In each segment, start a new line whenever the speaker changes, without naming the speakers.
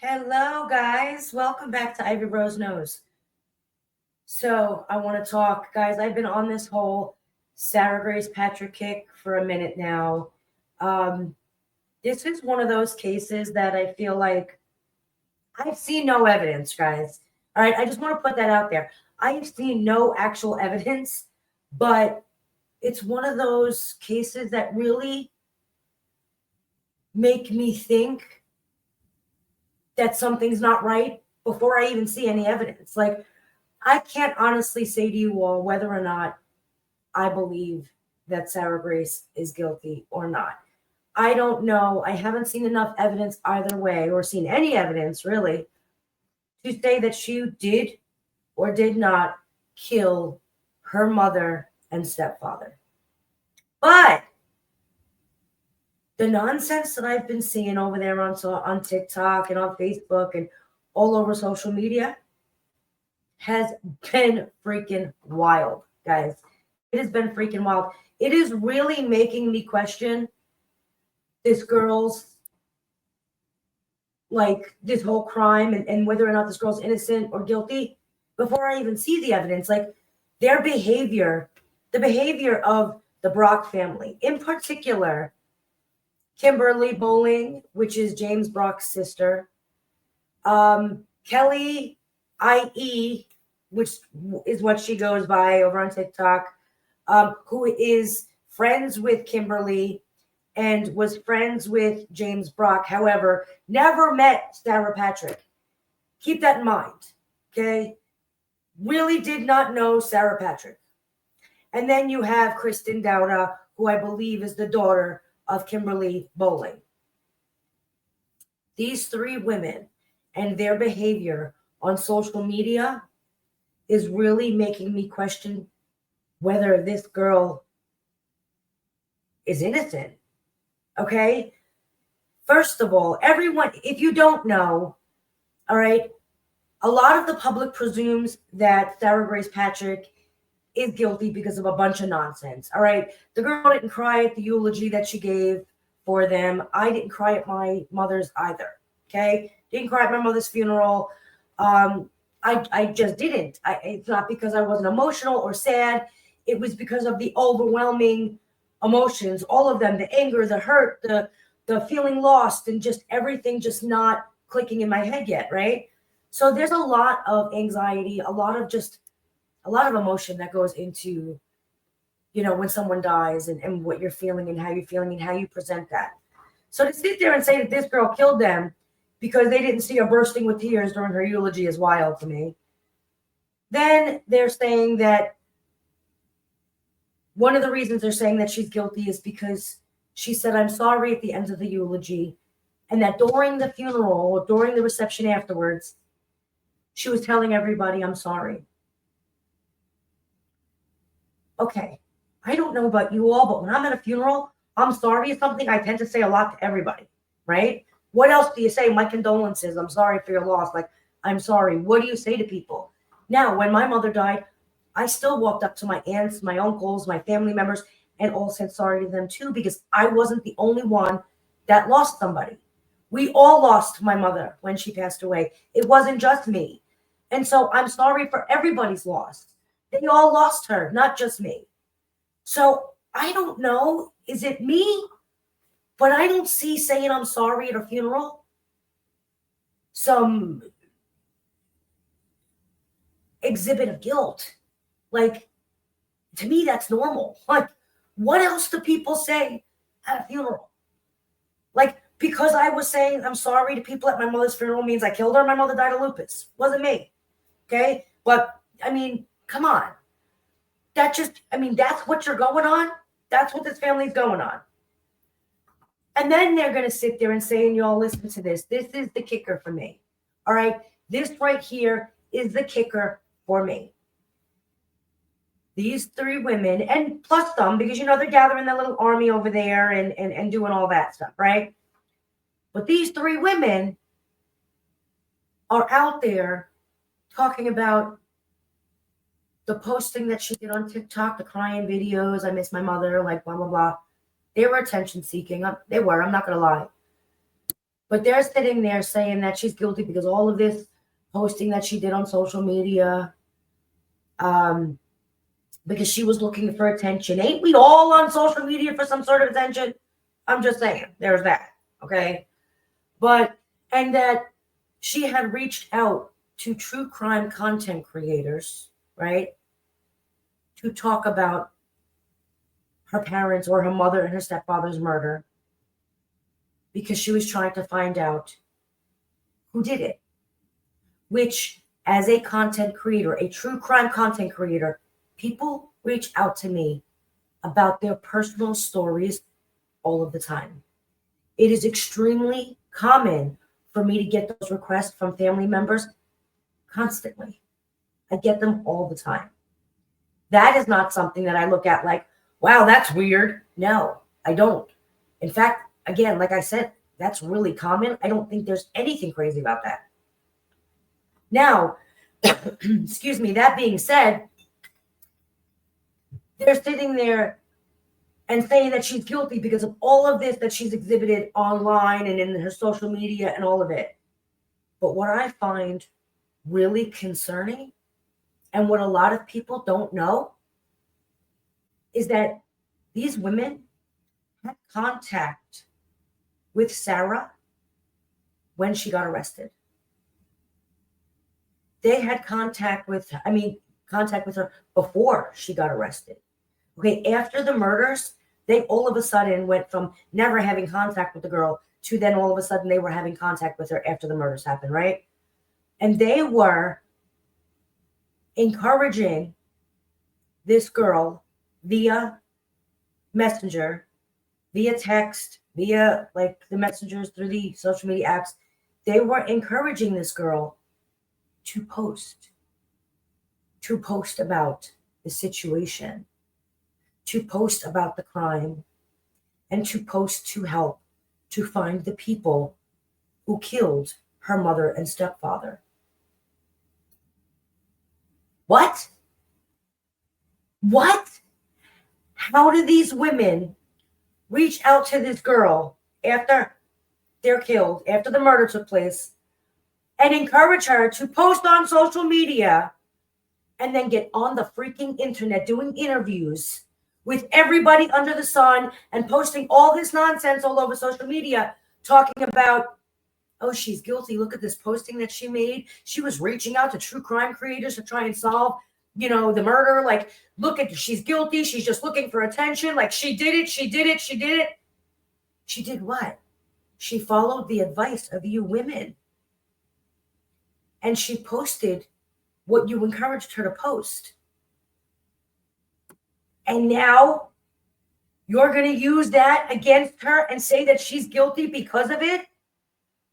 Hello, guys. Welcome back to Ivory Rose Knows. So, I want to talk, guys. I've been on this whole Sarah Grace Patrick kick for a minute now. Um, this is one of those cases that I feel like I've seen no evidence, guys. All right, I just want to put that out there. I've seen no actual evidence, but it's one of those cases that really make me think that something's not right before I even see any evidence. Like, I can't honestly say to you all whether or not I believe that Sarah Grace is guilty or not. I don't know. I haven't seen enough evidence either way, or seen any evidence really, to say that she did or did not kill her mother and stepfather. But the nonsense that I've been seeing over there on TikTok and on Facebook and all over social media has been freaking wild, guys. It has been freaking wild. It is really making me question this girl's, like, this whole crime and whether or not this girl's innocent or guilty before I even see the evidence. Like, their behavior, the behavior of the Brock family, in particular, Kimberly Bowling, which is James Brock's sister, Kelly IE, which is what she goes by over on TikTok, who is friends with Kimberly and was friends with James Brock. However, never met Sarah Patrick. Keep that in mind, okay? Really did not know Sarah Patrick. And then you have Kristen Dowda, who I believe is the daughter of Kimberly Bowling. These three women and their behavior on social media is really making me question whether this girl is innocent. Okay? First of all, everyone, if you don't know, all right, a lot of the public presumes that Sarah Grace Patrick is guilty because of a bunch of nonsense. All right? The girl didn't cry at the eulogy that she gave for them. I didn't cry at my mother's either. Okay? Didn't cry at my mother's funeral. I just didn't. It's not because I wasn't emotional or sad. It was because of the overwhelming emotions, all of them, the anger, the hurt, the feeling lost, and just everything just not clicking in my head yet, right? So there's a lot of anxiety, a lot of emotion that goes into, when someone dies and what you're feeling and how you're feeling and how you present that. So to sit there and say that this girl killed them because they didn't see her bursting with tears during her eulogy is wild to me. Then they're saying that one of the reasons they're saying that she's guilty is because she said, "I'm sorry" at the end of the eulogy, and that during the funeral or during the reception afterwards, she was telling everybody, "I'm sorry." Okay, I don't know about you all, but when I'm at a funeral, "I'm sorry" is something I tend to say a lot to everybody, right? What else do you say? "My condolences. I'm sorry for your loss." Like, "I'm sorry." What do you say to people? Now, when my mother died, I still walked up to my aunts, my uncles, my family members, and all said sorry to them too, because I wasn't the only one that lost somebody. We all lost my mother when she passed away. It wasn't just me. And so I'm sorry for everybody's loss. They all lost her, not just me. So I don't know. Is it me? But I don't see saying "I'm sorry" at a funeral some exhibit of guilt. Like, to me, that's normal. Like, what else do people say at a funeral? Like, because I was saying "I'm sorry" to people at my mother's funeral means I killed her. My mother died of lupus. Wasn't me. Okay? But, I mean, come on. That's what you're going on. That's what this family's going on. And then they're going to sit there and say, and y'all listen to this. This is the kicker for me. All right? This right here is the kicker for me. These three women, and plus some, because they're gathering their little army over there and doing all that stuff, right? But these three women are out there talking about the posting that she did on TikTok, the crying videos, "I miss my mother," like blah, blah, blah. They were attention seeking. They were, I'm not going to lie. But they're sitting there saying that she's guilty because all of this posting that she did on social media, because she was looking for attention. Ain't we all on social media for some sort of attention? I'm just saying, there's that, okay? And that she had reached out to true crime content creators, right, to talk about her parents or her mother and her stepfather's murder because she was trying to find out who did it. Which, as a content creator, a true crime content creator, people reach out to me about their personal stories all of the time. It is extremely common for me to get those requests from family members constantly. I get them all the time. That is not something that I look at like, wow, that's weird. No, I don't. In fact, again, like I said, that's really common. I don't think there's anything crazy about that. Now, excuse me, that being said, they're sitting there and saying that she's guilty because of all of this that she's exhibited online and in her social media and all of it. But what I find really concerning, and what a lot of people don't know, is that these women had contact with Sarah when she got arrested. They had contact with her before she got arrested. Okay, after the murders, they all of a sudden went from never having contact with the girl to then all of a sudden they were having contact with her after the murders happened, right? And they were encouraging this girl via messenger, via text, via like the messengers through the social media apps. They were encouraging this girl to post about the situation, to post about the crime, and to post to help to find the people who killed her mother and stepfather. What? How do these women reach out to this girl after they're killed, after the murder took place, and encourage her to post on social media and then get on the freaking internet doing interviews with everybody under the sun and posting all this nonsense all over social media, talking about, oh, she's guilty. Look at this posting that she made. She was reaching out to true crime creators to try and solve, the murder. Like, look at, she's guilty. She's just looking for attention. Like, she did it. She did what? She followed the advice of you women. And she posted what you encouraged her to post. And now you're going to use that against her and say that she's guilty because of it?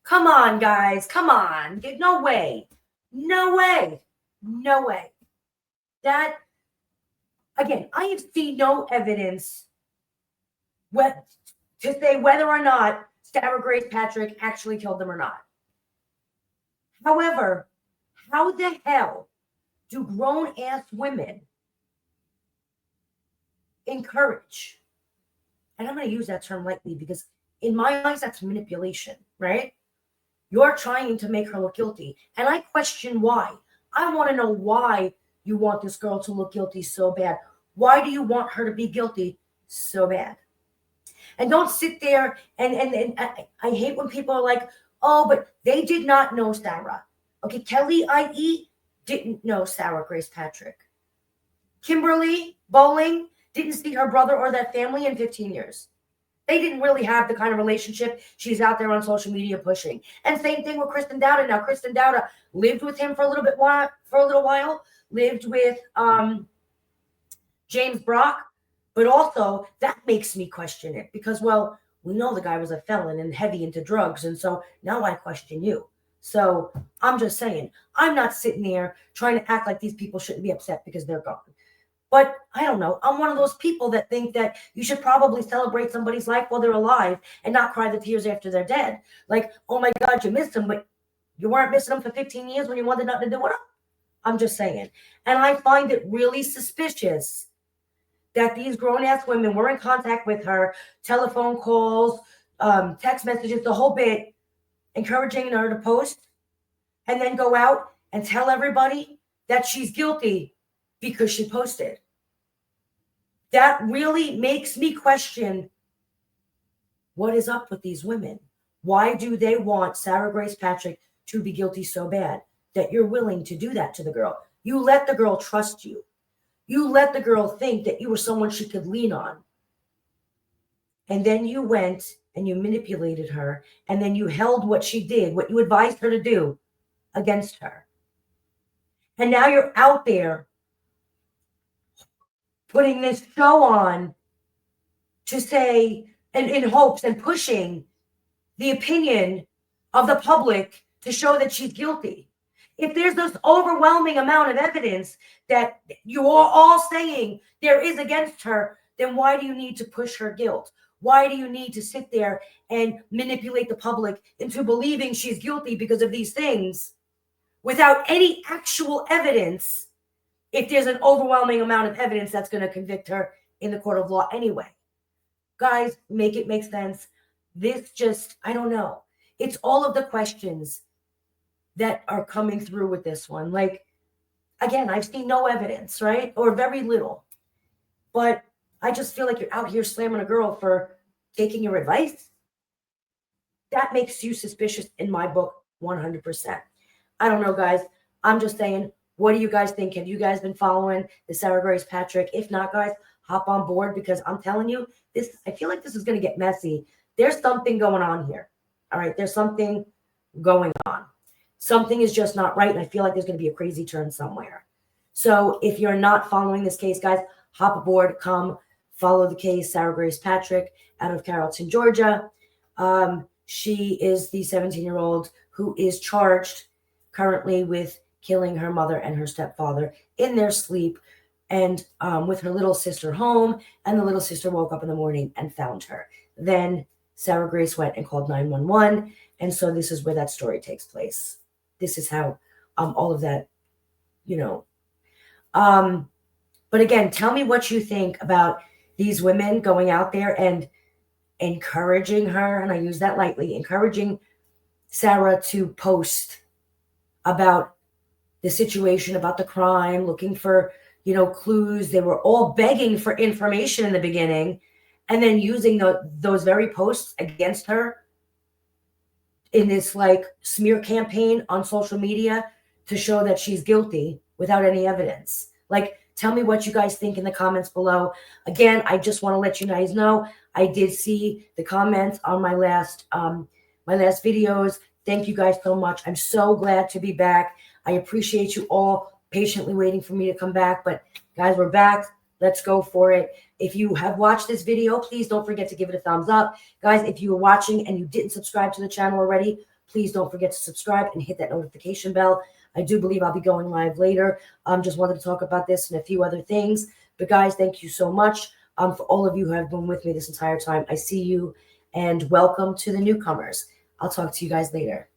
Come on, guys. Come on. No way. That, again, I have seen no evidence to say whether or not Sarah Grace Patrick actually killed them or not. However, how the hell do grown-ass women encourage, and I'm going to use that term lightly because in my eyes, that's manipulation, right? You're trying to make her look guilty. And I question why. I want to know why you want this girl to look guilty so bad. Why do you want her to be guilty so bad? And don't sit there and I hate when people are like, oh, but they did not know Sarah. Okay, Kelly, i.e., didn't know Sarah Grace Patrick. Kimberly Bowling didn't see her brother or that family in 15 years. They didn't really have the kind of relationship she's out there on social media pushing. And same thing with Kristen Dowda. Now, Kristen Dowda lived with him for a little while, lived with James Brock, but also that makes me question it because, well, we know the guy was a felon and heavy into drugs, and so now I question you. So I'm just saying, I'm not sitting there trying to act like these people shouldn't be upset because they're gone. But I don't know. I'm one of those people that think that you should probably celebrate somebody's life while they're alive and not cry the tears after they're dead. Like, oh my God, you missed them, but you weren't missing them for 15 years when you wanted nothing to do with them. I'm just saying. And I find it really suspicious that these grown-ass women were in contact with her, telephone calls, text messages, the whole bit, encouraging her to post and then go out and tell everybody that she's guilty because she posted. That really makes me question what is up with these women. Why do they want Sarah Grace Patrick to be guilty so bad that you're willing to do that to the girl? You let the girl trust you. You let the girl think that you were someone she could lean on. And then you went and you manipulated her, and then you held what she did, what you advised her to do, against her. And now you're out there putting this show on to say, and in hopes and pushing the opinion of the public to show that she's guilty. If there's this overwhelming amount of evidence that you are all saying there is against her, then why do you need to push her guilt? Why do you need to sit there and manipulate the public into believing she's guilty because of these things without any actual evidence, if there's an overwhelming amount of evidence that's going to convict her in the court of law anyway? Guys, make it make sense. This just, I don't know. It's all of the questions that are coming through with this one. Like, again, I've seen no evidence, right? Or very little. But I just feel like you're out here slamming a girl for taking your advice. That makes you suspicious in my book, 100%. I don't know, guys. I'm just saying, what do you guys think? Have you guys been following the Sarah Grace Patrick? If not, guys, hop on board, because I'm telling you, I feel like this is going to get messy. There's something going on here. All right. There's something going on. Something is just not right. And I feel like there's going to be a crazy turn somewhere. So if you're not following this case, guys, hop aboard, come follow the case. Sarah Grace Patrick out of Carrollton, Georgia. She is the 17-year-old who is charged currently with killing her mother and her stepfather in their sleep, and with her little sister home. And the little sister woke up in the morning and found her. Then Sarah Grace went and called 911. And so this is where that story takes place. This is how all of that, but again, tell me what you think about these women going out there and encouraging her, and I use that lightly, encouraging Sarah to post about the situation, about the crime, looking for, clues. They were all begging for information in the beginning, and then using those very posts against her in this like smear campaign on social media to show that she's guilty without any evidence. Like, tell me what you guys think in the comments below. Again, I just want to let you guys know, I did see the comments on my last videos. Thank you guys so much. I'm so glad to be back. I appreciate you all patiently waiting for me to come back. But guys, we're back. Let's go for it. If you have watched this video, please don't forget to give it a thumbs up. Guys, if you were watching and you didn't subscribe to the channel already, please don't forget to subscribe and hit that notification bell. I do believe I'll be going live later. Just wanted to talk about this and a few other things. But guys, thank you so much for all of you who have been with me this entire time. I see you, and welcome to the newcomers. I'll talk to you guys later.